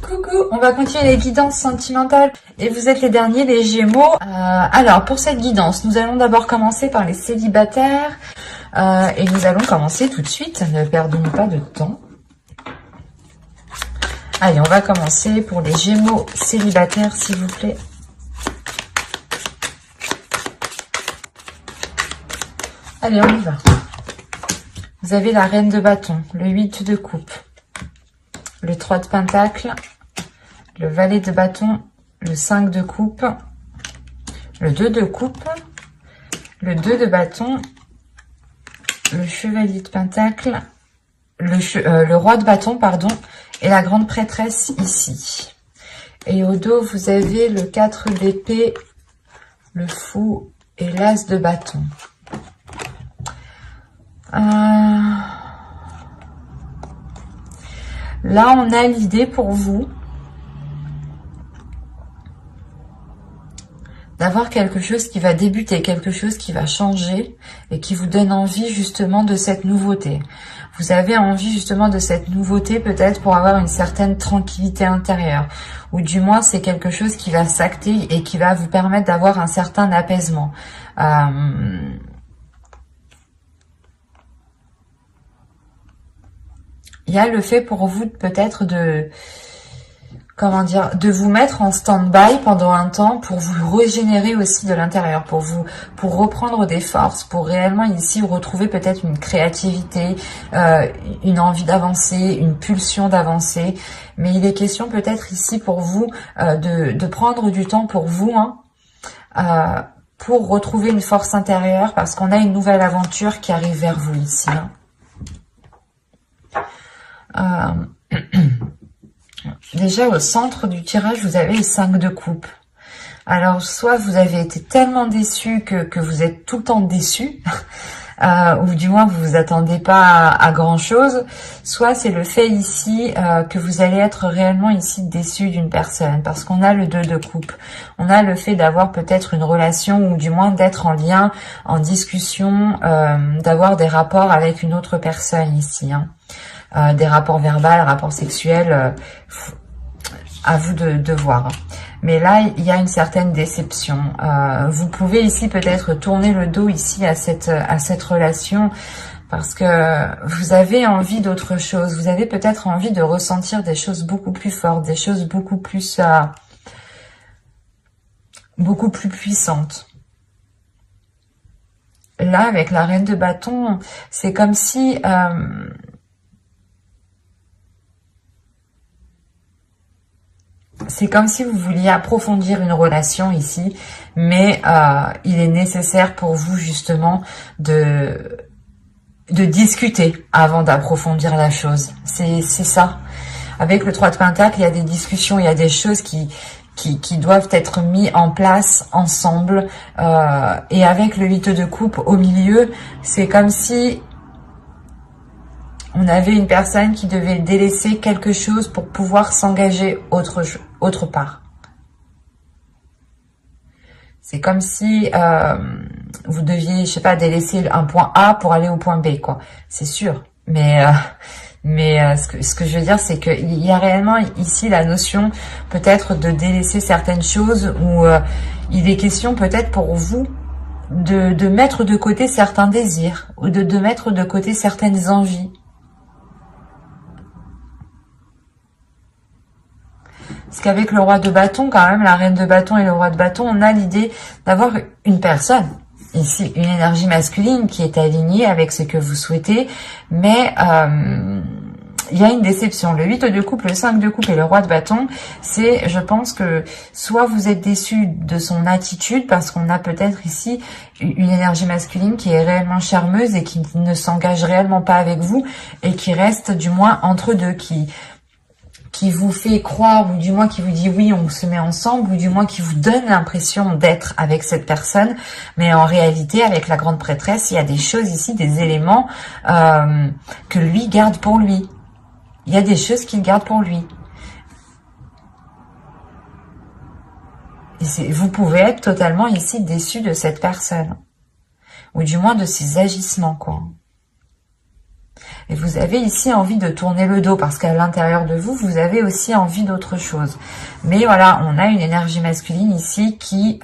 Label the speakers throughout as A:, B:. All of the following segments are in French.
A: Coucou, on va continuer les guidances sentimentales et vous êtes les derniers, les Gémeaux. Alors pour cette guidance, nous allons d'abord commencer par les célibataires et nous allons commencer tout de suite, ne perdons pas de temps. Allez, on va commencer pour les Gémeaux célibataires s'il vous plaît. Allez, on y va. Vous avez la reine de bâton, le 8 de coupe, le 3 de pentacle, le valet de bâton, le 5 de coupe, le 2 de coupe, le 2 de bâton, le chevalier de pentacle, le roi de bâton, pardon, et la grande prêtresse ici. Et au dos, vous avez le 4 d'épée, le fou et l'as de bâton. Là, on a l'idée pour vous d'avoir quelque chose qui va débuter, quelque chose qui va changer et qui vous donne envie justement de cette nouveauté. Vous avez envie justement de cette nouveauté peut-être pour avoir une certaine tranquillité intérieure. Ou du moins, c'est quelque chose qui va s'acter et qui va vous permettre d'avoir un certain apaisement. Il y a le fait pour vous peut-être de, comment dire, de vous mettre en stand-by pendant un temps pour vous régénérer aussi de l'intérieur, pour reprendre des forces, pour réellement ici retrouver peut-être une créativité, une envie d'avancer, une pulsion d'avancer. Mais il est question peut-être ici pour vous de prendre du temps pour vous, pour retrouver une force intérieure parce qu'on a une nouvelle aventure qui arrive vers vous ici. Déjà au centre du tirage vous avez les 5 de coupe. Alors soit vous avez été tellement déçu que vous êtes tout le temps déçu ou du moins vous vous attendez pas à grand chose, soit c'est le fait ici que vous allez être réellement ici déçu d'une personne parce qu'on a le 2 de coupe. On a le fait d'avoir peut-être une relation ou du moins d'être en lien, en discussion, d'avoir des rapports avec une autre personne ici, des rapports verbaux, rapports sexuels, à vous de voir. Mais là, il y a une certaine déception. Vous pouvez ici peut-être tourner le dos ici à cette relation parce que vous avez envie d'autre chose. Vous avez peut-être envie de ressentir des choses beaucoup plus fortes, des choses beaucoup plus puissantes. Là, avec la reine de bâton, c'est comme si vous vouliez approfondir une relation ici, mais il est nécessaire pour vous justement de discuter avant d'approfondir la chose. C'est ça. Avec le 3 de pentacle, il y a des discussions, il y a des choses qui doivent être mises en place ensemble. Et avec le 8 de coupe au milieu, c'est comme si on avait une personne qui devait délaisser quelque chose pour pouvoir s'engager autre part. C'est comme si vous deviez, je sais pas, délaisser un point A pour aller au point B, quoi. C'est sûr. Mais ce que je veux dire, c'est qu'il y a réellement ici la notion peut-être de délaisser certaines choses ou il est question peut-être pour vous de mettre de côté certains désirs ou de mettre de côté certaines envies. Parce qu'avec le roi de bâton, quand même, la reine de bâton et le roi de bâton, on a l'idée d'avoir une personne, ici, une énergie masculine qui est alignée avec ce que vous souhaitez, mais il y a une déception. Le 8 de coupe, le 5 de coupe et le roi de bâton, c'est, je pense que soit vous êtes déçu de son attitude, parce qu'on a peut-être ici une énergie masculine qui est réellement charmeuse et qui ne s'engage réellement pas avec vous et qui reste du moins entre deux, qui vous fait croire, ou du moins qui vous dit oui, on se met ensemble, ou du moins qui vous donne l'impression d'être avec cette personne, mais en réalité, avec la grande prêtresse, il y a des choses ici, des éléments que lui garde pour lui. Il y a des choses qu'il garde pour lui. Et vous pouvez être totalement ici déçu de cette personne, ou du moins de ses agissements, quoi. Et vous avez ici envie de tourner le dos parce qu'à l'intérieur de vous, vous avez aussi envie d'autre chose. Mais voilà, on a une énergie masculine ici qui...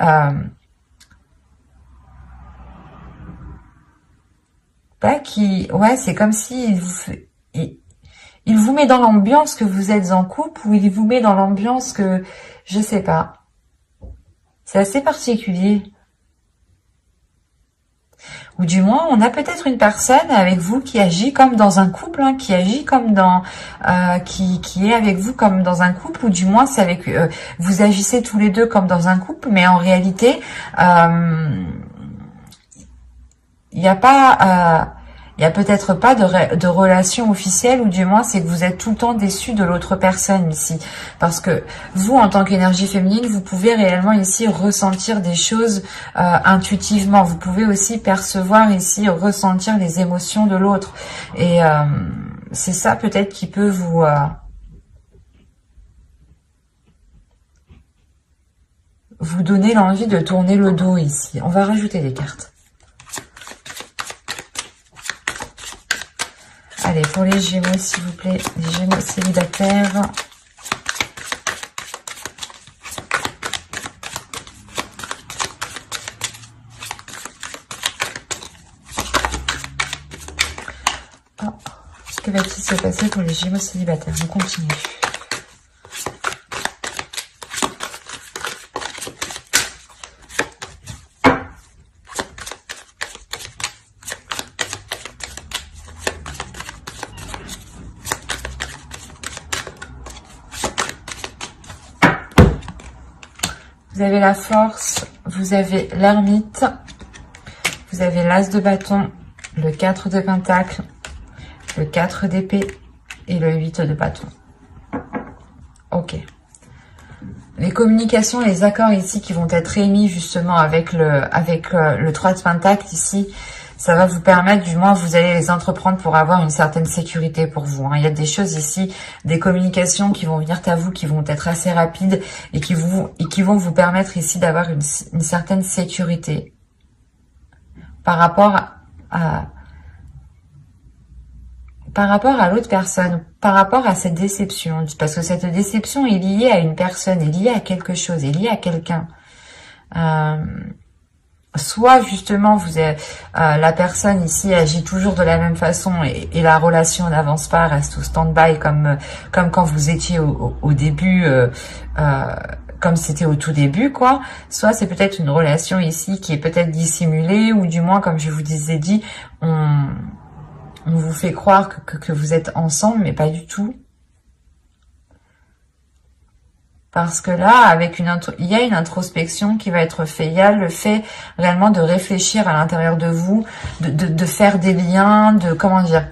A: ouais, c'est comme si il vous met dans l'ambiance que vous êtes en couple, ou il vous met dans l'ambiance que... Je sais pas. C'est assez particulier. Ou du moins, on a peut-être une personne avec vous qui agit comme dans un couple, hein, qui agit comme dans... qui est avec vous comme dans un couple, ou du moins, c'est avec... vous agissez tous les deux comme dans un couple, mais en réalité, il n'y a pas... il n'y a peut-être pas de relation officielle, ou du moins c'est que vous êtes tout le temps déçu de l'autre personne ici. Parce que vous, en tant qu'énergie féminine, vous pouvez réellement ici ressentir des choses intuitivement. Vous pouvez aussi percevoir ici, ressentir les émotions de l'autre. Et c'est ça peut-être qui peut vous donner l'envie de tourner le dos ici. On va rajouter des cartes. Allez, pour les Gémeaux, s'il vous plaît, les Gémeaux célibataires. Oh, que va-t-il se passer pour les Gémeaux célibataires? On continue. Vous avez la force, vous avez l'ermite, vous avez l'as de bâton, le 4 de pentacle, le 4 d'épée et le 8 de bâton. Ok. Les communications, les accords ici qui vont être émis justement avec le 3 de pentacle ici, ça va vous permettre, du moins vous allez les entreprendre pour avoir une certaine sécurité pour vous. Il y a des choses ici, des communications qui vont venir à vous, qui vont être assez rapides et qui vont vous permettre ici d'avoir une certaine sécurité par rapport à l'autre personne, par rapport à cette déception. Parce que cette déception est liée à une personne, est liée à quelque chose, est liée à quelqu'un. Soit justement la personne ici agit toujours de la même façon et la relation n'avance pas, reste au stand-by comme quand vous étiez au début, comme c'était au tout début, quoi. Soit c'est peut-être une relation ici qui est peut-être dissimulée, ou du moins, comme je vous disais dit, on vous fait croire que vous êtes ensemble, mais pas du tout. Parce que là, il y a une introspection qui va être faite. Il y a le fait réellement de réfléchir à l'intérieur de vous, de faire des liens, comment dire.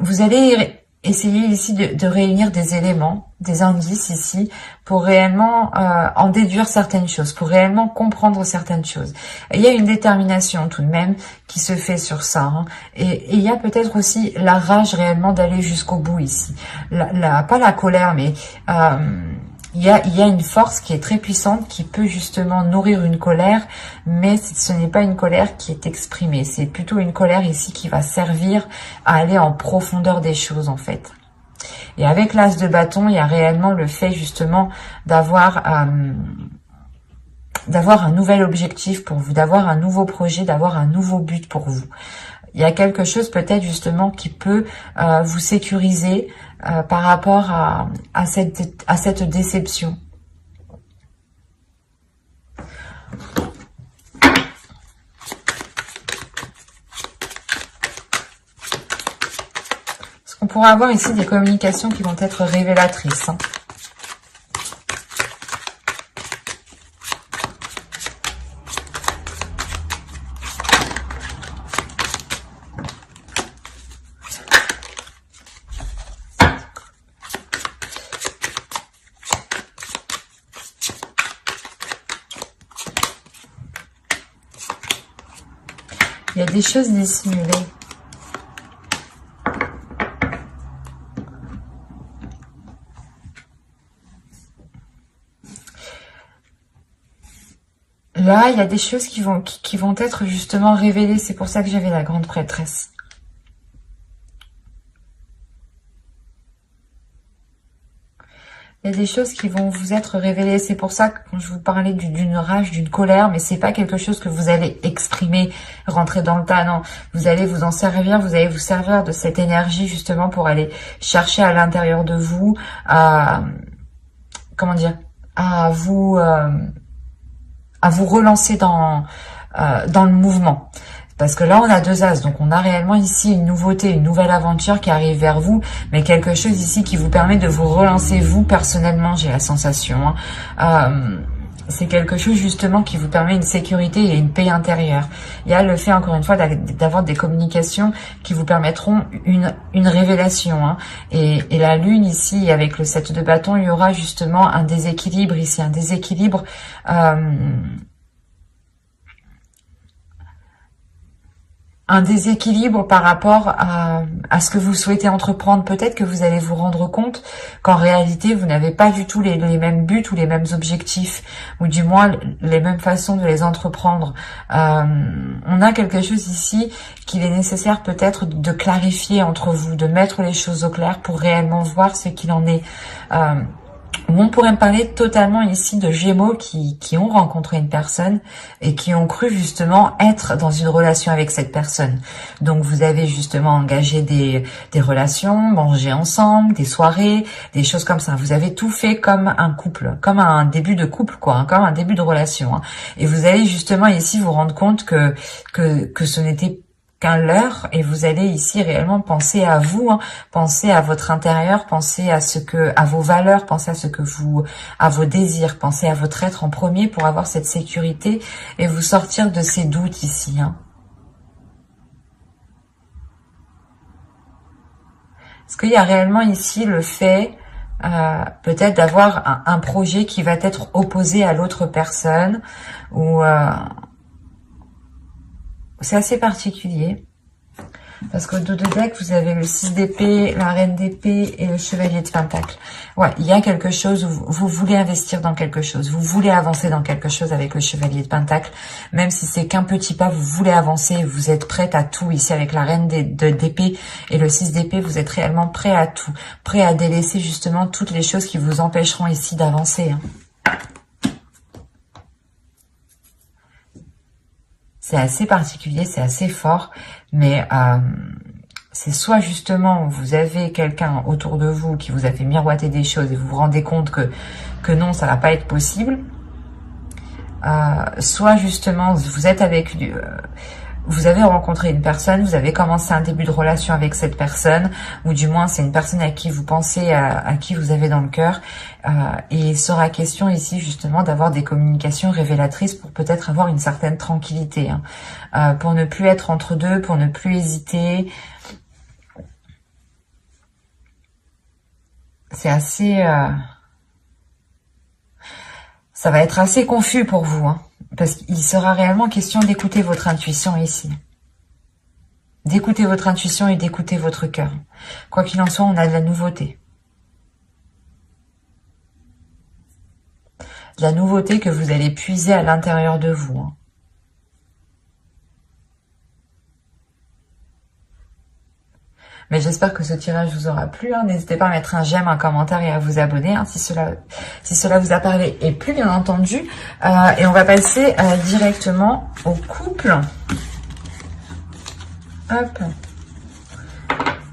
A: Vous allez essayer ici de réunir des éléments, des indices ici, pour réellement en déduire certaines choses, pour réellement comprendre certaines choses. Il y a une détermination tout de même qui se fait sur ça. Hein. Et il y a peut-être aussi la rage réellement d'aller jusqu'au bout ici. Pas la colère, mais... il y a une force qui est très puissante qui peut justement nourrir une colère, mais ce n'est pas une colère qui est exprimée. C'est plutôt une colère ici qui va servir à aller en profondeur des choses en fait. Et avec l'as de bâton, il y a réellement le fait justement d'avoir un nouvel objectif pour vous, d'avoir un nouveau projet, d'avoir un nouveau but pour vous. Il y a quelque chose peut-être justement qui peut vous sécuriser par rapport à cette déception. Parce qu'on pourra avoir ici des communications qui vont être révélatrices. Hein. Il y a des choses dissimulées. Là, il y a des choses qui vont être justement révélées. C'est pour ça que j'avais la grande prêtresse. Il y a des choses qui vont vous être révélées. C'est pour ça que quand je vous parlais d'une rage, d'une colère, mais c'est pas quelque chose que vous allez exprimer, rentrer dans le tas, non. Vous allez vous en servir, vous allez vous servir de cette énergie justement pour aller chercher à l'intérieur de vous, comment dire, à vous relancer dans le mouvement. Parce que là, on a 2 as, donc on a réellement ici une nouveauté, une nouvelle aventure qui arrive vers vous, mais quelque chose ici qui vous permet de vous relancer vous personnellement, j'ai la sensation. C'est quelque chose justement qui vous permet une sécurité et une paix intérieure. Il y a le fait, encore une fois, d'avoir des communications qui vous permettront une révélation. Et la lune ici, avec le 7 de bâton, il y aura justement un déséquilibre ici, un déséquilibre... un déséquilibre par rapport à ce que vous souhaitez entreprendre. Peut-être que vous allez vous rendre compte qu'en réalité, vous n'avez pas du tout les mêmes buts ou les mêmes objectifs, ou du moins les mêmes façons de les entreprendre. On a quelque chose ici qu'il est nécessaire peut-être de clarifier entre vous, de mettre les choses au clair pour réellement voir ce qu'il en est. On pourrait me parler totalement ici de Gémeaux qui ont rencontré une personne et qui ont cru justement être dans une relation avec cette personne. Donc vous avez justement engagé des relations, mangé ensemble, des soirées, des choses comme ça. Vous avez tout fait comme un couple, comme un début de couple, quoi, comme un début de relation. Et vous allez justement ici vous rendre compte que ce n'était qu'un leurre, et vous allez ici réellement penser à vous, penser à votre intérieur, penser à vos valeurs, penser à vos désirs, penser à votre être en premier pour avoir cette sécurité et vous sortir de ces doutes ici. Est-ce qu'il y a réellement ici le fait peut-être d'avoir un projet qui va être opposé à l'autre personne, ou c'est assez particulier, parce qu'au dos de deck, vous avez le 6 d'épée, la reine d'épée et le chevalier de pentacle. Ouais, il y a quelque chose où vous voulez investir dans quelque chose, vous voulez avancer dans quelque chose avec le chevalier de pentacle, même si c'est qu'un petit pas, vous voulez avancer, vous êtes prête à tout. Ici, avec la reine d'épée et le 6 d'épée, vous êtes réellement prêt à tout, prêt à délaisser justement toutes les choses qui vous empêcheront ici d'avancer. C'est assez particulier, c'est assez fort, mais c'est soit justement vous avez quelqu'un autour de vous qui vous a fait miroiter des choses et vous vous rendez compte que non, ça va pas être possible, soit justement vous êtes avec vous avez rencontré une personne, vous avez commencé un début de relation avec cette personne, ou du moins c'est une personne à qui vous pensez, à qui vous avez dans le cœur, et il sera question ici justement d'avoir des communications révélatrices pour peut-être avoir une certaine tranquillité, pour ne plus être entre deux, pour ne plus hésiter. C'est assez... ça va être assez confus pour vous, parce qu'il sera réellement question d'écouter votre intuition ici. D'écouter votre intuition et d'écouter votre cœur. Quoi qu'il en soit, on a de la nouveauté. De la nouveauté que vous allez puiser à l'intérieur de vous. Mais j'espère que ce tirage vous aura plu. N'hésitez pas à mettre un j'aime, un commentaire et à vous abonner si cela vous a parlé et plu, bien entendu. Et on va passer directement au couple. Hop.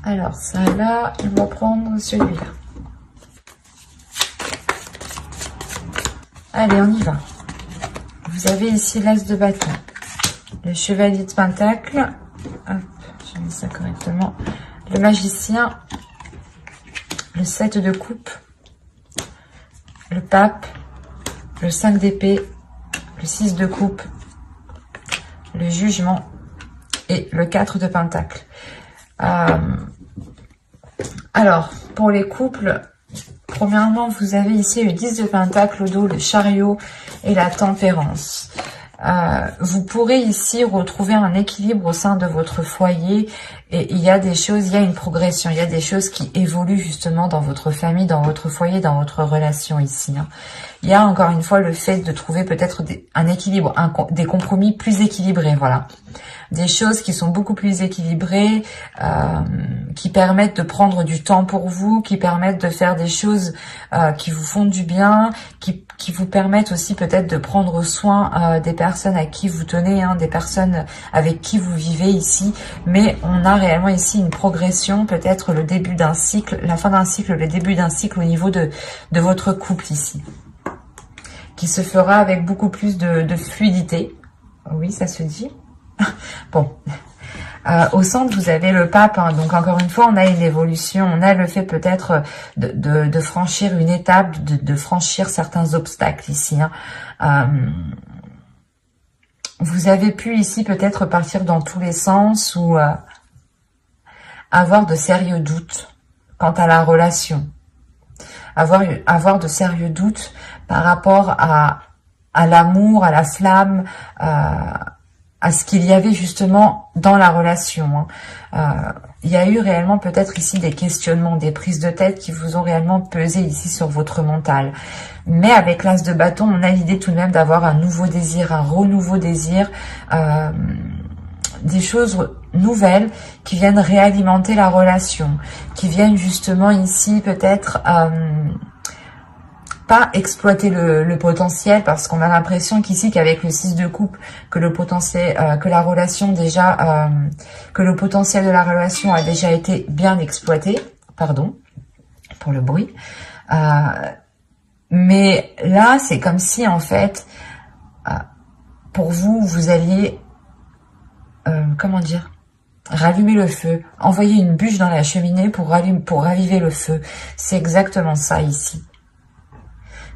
A: Alors, ça là, on va prendre celui-là. Allez, on y va. Vous avez ici l'as de bâton, le chevalier de pentacle. Hop, je mets ça correctement. Le magicien, le 7 de coupe, le pape, le 5 d'épée, le 6 de coupe, le jugement et le 4 de pentacle. Alors, pour les couples, premièrement, vous avez ici le 10 de pentacle au dos, le chariot et la tempérance. Vous pourrez ici retrouver un équilibre au sein de votre foyer, et il y a des choses, il y a une progression, il y a des choses qui évoluent justement dans votre famille, dans votre foyer, dans votre relation ici. il y a encore une fois le fait de trouver peut-être un équilibre, des compromis plus équilibrés, voilà. Des choses qui sont beaucoup plus équilibrées, qui permettent de prendre du temps pour vous, qui permettent de faire des choses qui vous font du bien, qui vous permettent aussi peut-être de prendre soin des personnes à qui vous tenez, hein, des personnes avec qui vous vivez ici. Mais on a réellement ici une progression, peut-être le début d'un cycle, la fin d'un cycle, le début d'un cycle au niveau de votre couple ici, qui se fera avec beaucoup plus de fluidité. Oui, ça se dit. Bon, au centre, vous avez le pape, hein, donc encore une fois, on a une évolution, on a le fait peut-être de franchir une étape, de franchir certains obstacles ici. Hein. Vous avez pu ici peut-être partir dans tous les sens ou avoir de sérieux doutes quant à la relation. Avoir de sérieux doutes par rapport à l'amour, à la flamme, à ce qu'il y avait justement dans la relation. Il y a eu réellement peut-être ici des questionnements, des prises de tête qui vous ont réellement pesé ici sur votre mental. Mais avec l'as de bâton, on a l'idée tout de même d'avoir un nouveau désir, un renouveau désir, des choses nouvelles qui viennent réalimenter la relation, qui viennent justement ici peut-être pas exploiter le potentiel, parce qu'on a l'impression qu'ici qu'avec le 6 de coupe, que le potentiel, que la relation déjà, que le potentiel de la relation a déjà été bien exploité. Pardon pour le bruit. Mais là, c'est comme si en fait, pour vous, vous alliez, comment dire, rallumer le feu, envoyer une bûche dans la cheminée pour raviver le feu. C'est exactement ça ici.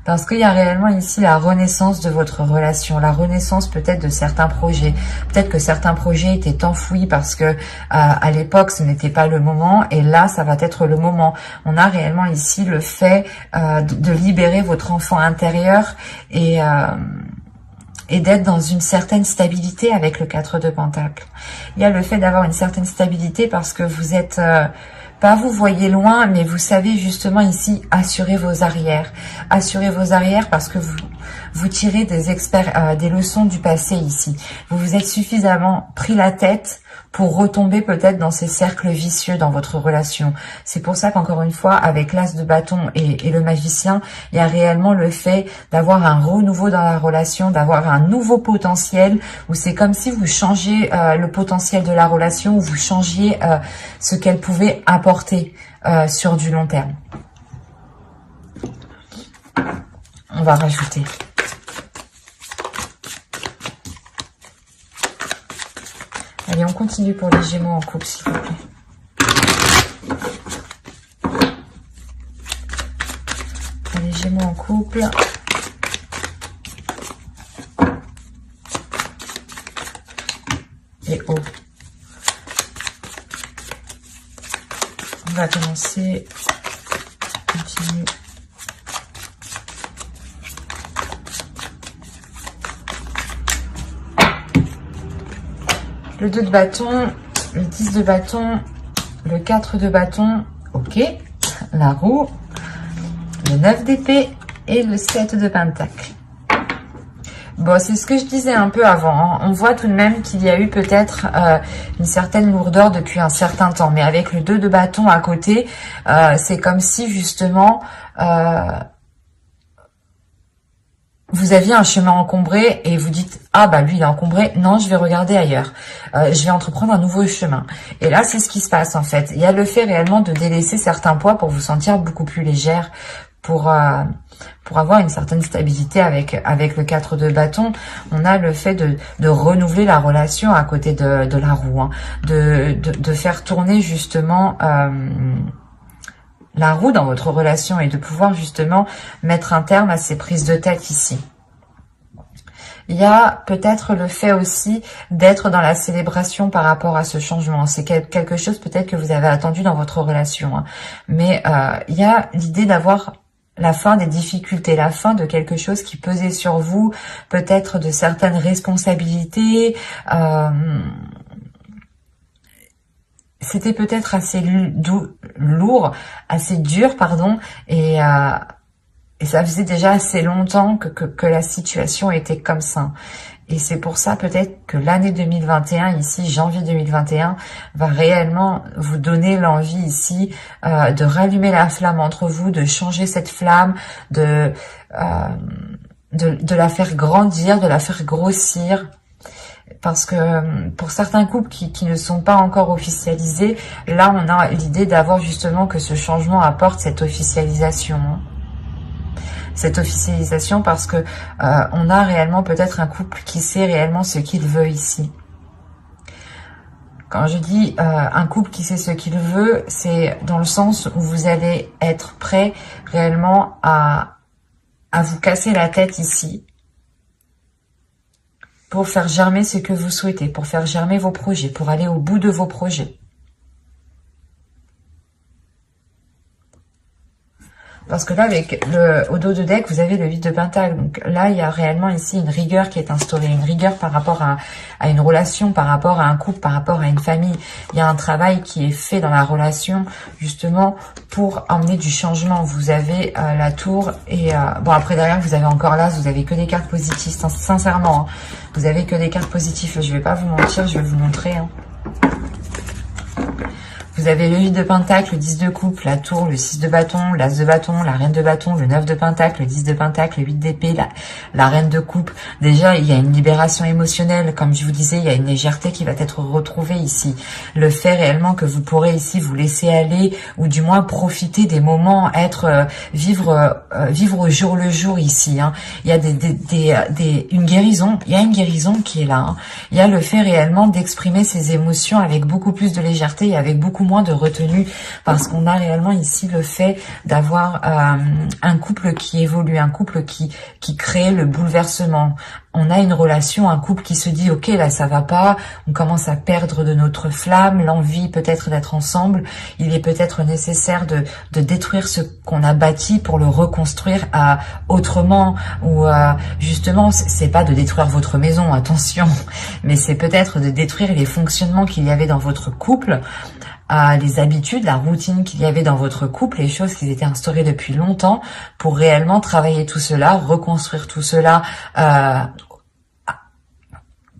A: Parce qu'il y a réellement ici la renaissance de votre relation, la renaissance peut-être de certains projets. Peut-être que certains projets étaient enfouis parce que à l'époque ce n'était pas le moment, et là ça va être le moment. On a réellement ici le fait de libérer votre enfant intérieur et d'être dans une certaine stabilité avec le 4 de Pentacle. Il y a le fait d'avoir une certaine stabilité parce que vous êtes... pas vous voyez loin, mais vous savez justement ici assurer vos arrières. Assurer vos arrières parce que vous tirez des leçons du passé ici. Vous vous êtes suffisamment pris la tête pour retomber peut-être dans ces cercles vicieux dans votre relation. C'est pour ça qu'encore une fois, avec l'as de bâton et le magicien, il y a réellement le fait d'avoir un renouveau dans la relation, d'avoir un nouveau potentiel, où c'est comme si vous changiez le potentiel de la relation, où vous changiez ce qu'elle pouvait apporter sur du long terme. On va rajouter. Allez, on continue pour les Gémeaux en couple, s'il vous plaît. Les Gémeaux en couple. Et haut. On va commencer. Continue. Le 2 de bâton, le 10 de bâton, le 4 de bâton, ok, la roue, le 9 d'épée et le 7 de pentacle. Bon, c'est ce que je disais un peu avant, hein. On voit tout de même qu'il y a eu peut-être une certaine lourdeur depuis un certain temps, mais avec le 2 de bâton à côté, c'est comme si justement... vous aviez un chemin encombré et vous dites « Ah bah lui il est encombré, non je vais regarder ailleurs, je vais entreprendre un nouveau chemin ». Et là c'est ce qui se passe en fait. Il y a le fait réellement de délaisser certains poids pour vous sentir beaucoup plus légère, pour avoir une certaine stabilité avec le 4 de bâton. On a le fait de renouveler la relation à côté de la roue, hein, de faire tourner justement... la roue dans votre relation et de pouvoir justement mettre un terme à ces prises de tête ici. Il y a peut-être le fait aussi d'être dans la célébration par rapport à ce changement. C'est quelque chose peut-être que vous avez attendu dans votre relation, hein. Mais il y a l'idée d'avoir la fin des difficultés, la fin de quelque chose qui pesait sur vous, peut-être de certaines responsabilités, c'était peut-être assez lourd, assez dur, pardon, et Et ça faisait déjà assez longtemps que la situation était comme ça. Et c'est pour ça peut-être que l'année 2021, ici, janvier 2021, va réellement vous donner l'envie ici de rallumer la flamme entre vous, de changer cette flamme, de la faire grandir, de la faire grossir. Parce que pour certains couples qui ne sont pas encore officialisés, là on a l'idée d'avoir justement que ce changement apporte cette officialisation. Cette officialisation parce que on a réellement peut-être un couple qui sait réellement ce qu'il veut ici. Quand je dis un couple qui sait ce qu'il veut, c'est dans le sens où vous allez être prêt réellement à vous casser la tête ici pour faire germer ce que vous souhaitez, pour faire germer vos projets, pour aller au bout de vos projets. Parce que là, avec au dos de deck, vous avez le 8 de Pentacle. Donc là, il y a réellement ici une rigueur qui est instaurée. Une rigueur par rapport à une relation, par rapport à un couple, par rapport à une famille. Il y a un travail qui est fait dans la relation, justement, pour emmener du changement. Vous avez la tour et... bon, après, derrière, vous avez encore l'As. Vous avez que des cartes positives, sincèrement. Hein. Vous avez que des cartes positives. Je vais pas vous mentir, je vais vous montrer. Hein. Vous avez le 8 de Pentacle, le 10 de coupe, la tour, le 6 de bâton, l'As de bâton, la reine de bâton, le 9 de Pentacle, le 10 de Pentacle, le 8 d'épée, la reine de coupe. Déjà, il y a une libération émotionnelle. Comme je vous disais, il y a une légèreté qui va être retrouvée ici. Le fait réellement que vous pourrez ici vous laisser aller ou du moins profiter des moments, vivre au jour le jour ici. Hein. Il y a une guérison. Il y a une guérison qui est là. Hein. Il y a le fait réellement d'exprimer ses émotions avec beaucoup plus de légèreté et avec beaucoup moins de retenue, parce qu'on a réellement ici le fait d'avoir un couple qui évolue, un couple qui crée le bouleversement. On a une relation, un couple qui se dit ok, là ça va pas, on commence à perdre de notre flamme, l'envie peut-être d'être ensemble. Il est peut-être nécessaire de détruire ce qu'on a bâti pour le reconstruire autrement, ou justement c'est pas de détruire votre maison, attention, mais c'est peut-être de détruire les fonctionnements qu'il y avait dans votre couple, les habitudes, la routine qu'il y avait dans votre couple, les choses qui étaient instaurées depuis longtemps, pour réellement travailler tout cela, reconstruire tout cela,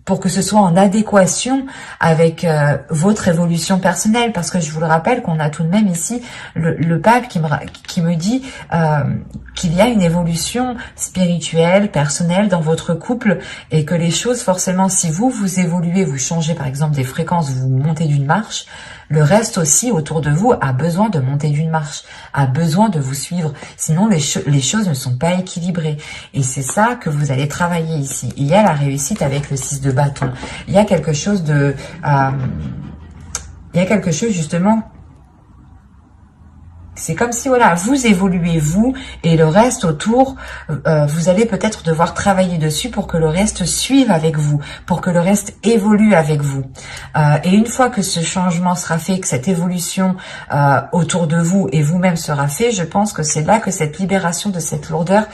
A: pour que ce soit en adéquation avec votre évolution personnelle. Parce que je vous le rappelle qu'on a tout de même ici le pape qui me dit qu'il y a une évolution spirituelle, personnelle dans votre couple, et que les choses, forcément, si vous évoluez, vous changez par exemple des fréquences, vous montez d'une marche, le reste aussi autour de vous a besoin de monter d'une marche, a besoin de vous suivre. Sinon, les choses ne sont pas équilibrées. Et c'est ça que vous allez travailler ici. Il y a la réussite avec le 6 de bâton. Il y a quelque chose de... il y a quelque chose justement... C'est comme si, voilà, vous évoluez, vous, et le reste autour, vous allez peut-être devoir travailler dessus pour que le reste suive avec vous, pour que le reste évolue avec vous. Et une fois que ce changement sera fait, que cette évolution autour de vous et vous-même sera fait, je pense que c'est là que cette libération de cette lourdeur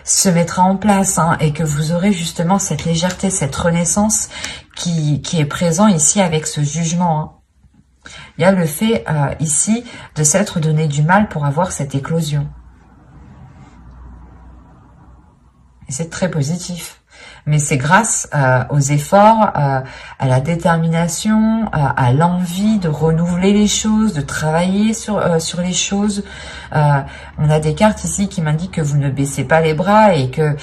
A: se mettra en place, hein, et que vous aurez justement cette légèreté, cette renaissance qui est présent ici avec ce jugement, hein. Il y a le fait ici de s'être donné du mal pour avoir cette éclosion. Et c'est très positif. Mais c'est grâce aux efforts, à la détermination, à l'envie de renouveler les choses, de travailler sur les choses. On a des cartes ici qui m'indiquent que vous ne baissez pas les bras et que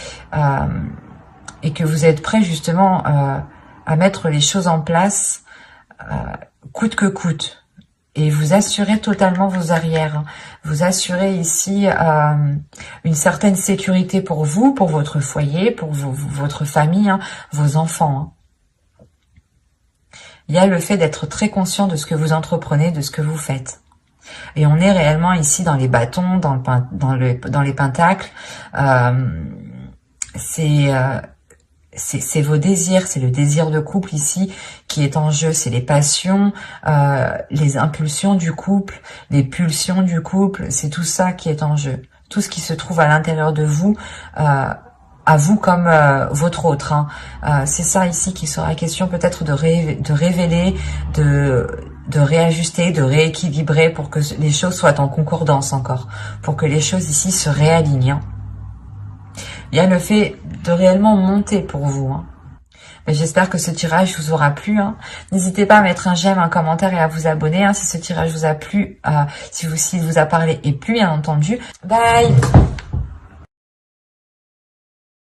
A: vous êtes prêt justement à mettre les choses en place coûte que coûte, et vous assurez totalement vos arrières. Vous assurez ici une certaine sécurité pour vous, pour votre foyer, pour votre famille, hein, vos enfants. Hein. Il y a le fait d'être très conscient de ce que vous entreprenez, de ce que vous faites. Et on est réellement ici dans les bâtons, dans les pentacles. C'est vos désirs, c'est le désir de couple ici qui est en jeu, c'est les passions, les impulsions du couple, les pulsions du couple, c'est tout ça qui est en jeu. Tout ce qui se trouve à l'intérieur de vous, à vous comme votre autre. Hein. C'est ça ici qui sera question peut-être de révéler, de réajuster, de rééquilibrer pour que les choses soient en concordance encore, pour que les choses ici se réalignent. Hein. Il y a le fait de réellement monter pour vous. Hein. J'espère que ce tirage vous aura plu. Hein. N'hésitez pas à mettre un j'aime, un commentaire et à vous abonner hein, si ce tirage vous a plu, s'il vous a parlé et plu, bien entendu. Bye!